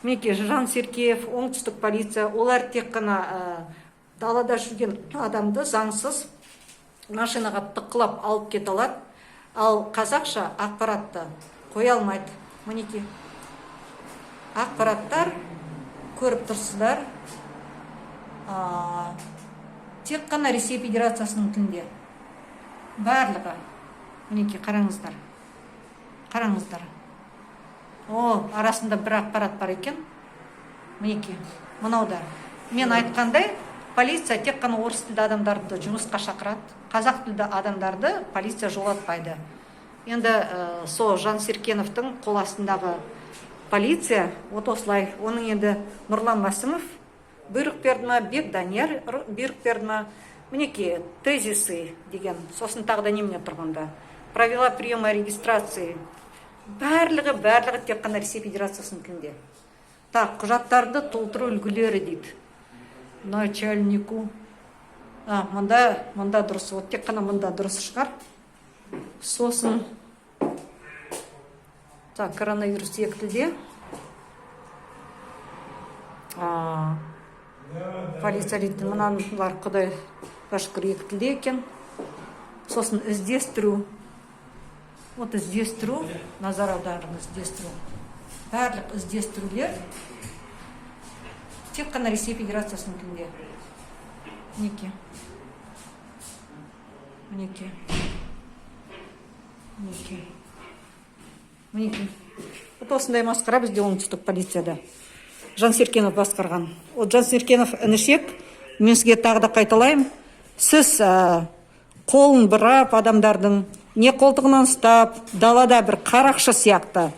Мінекей Жан Серкеев, оңтүстік полиция, олар тек қана далада жүрген адамды заңсыз машинаға тыққылап алып кете алады, ал қазақша ақпаратты қоя алмайды. Мінекей ақпараттар көріп тұрсыздар, тек қана Ресей Федерациясының тілінде. Барлығы. Мінекей қараңыздар. Қараңыздар. Арасында бір ақпарат бар екен. Мінекей, мынауда. Мен айтқандай, полиция тек қана орыс тілді адамдарды жұмысқа шақырады. Қазақ тілді адамдарды полиция жолатпайды. Енді сол Жан Серкеновтың қол астындағы полиция, осылай. Оның енді Нұрлан Масымов бұйрық берді ма, Бек Данияр бұйрық берді ма. Мінекей, тезисы деген, сосын тағда немене тұрғанда. Правила приема регистрации. Барлығы тек қана Ресей Федерациясының тілінде. Так, құжаттарды толтыру үлгілері дейді. Начальнику. Мұнда дұрыс. Тек қана мұнда дұрыс шығар. Сосын. Так, коронавирус екі тілде. Полиция дейді, мұнанлар құдай башқыр екі тілде екен. Сосын іздестіру. Іздестіру, назар аударыңыз, іздестіру. Барлық іздестірулер тек қана Ресей Федерациясының тілінде. Мінекей. Мінекей. Мінекей. Мінекей. Осындай масқара бізде оңтүстік полицияда. Жан Серкенов басқарған. Жан Серкенов інішек, мен сізге тағы да қайталаймын. Сіз қолын бұрап адамдардың не қолтығынан ұстап, далада бір қарақшы сияқты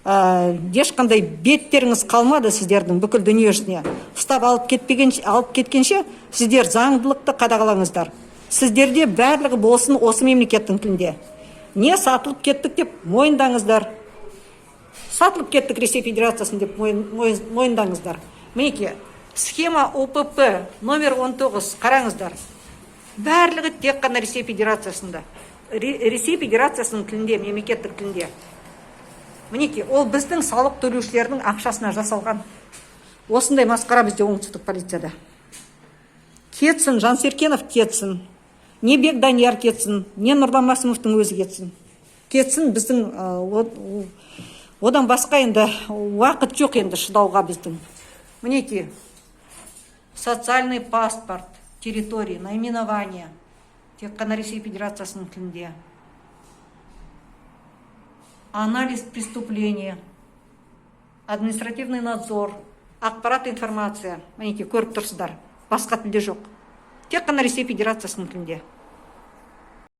ешқандай беттеріңіз қалмады сіздердің бүкіл дүниесіне. Ұстап алып кеткенше сіздер заңдылықты қадағалаңыздар. Сіздерде барлығы болсын осы мемлекеттің тілінде. Не сатылып кеттік деп мойындаңыздар. Сатылып кеттік Ресей Федерациясын деп мойындаңыздар. Мінекей, схема ОПП номер 19 қараңыздар. Барлығы тек қана Ресей Федерациясында. Ресей Федерациясының тілінде, мемлекеттік тілінде. Мінекей, ол біздің салық төлеушілердің ақшасына жасалған. Осындай масқара бізде оңтүстік полицияда. Кетсін, Жан Серкенов кетсін. Не Бек Данияр кетсін, не Нұрлан Масымовтың өзі кетсін. Кетсін, біздің одан басқа енді уақыт жоқ енді шыдауға біздің. Мінекей, социальный паспорт, территории, наименование. Тек қана Ресей Федерациясының тілінде. Анализ преступления, административный надзор, ақпарат, информация. Мінекей, көріп тұрсыздар. Басқа тілде жоқ. Тек қана Ресей Федерациясының тілінде.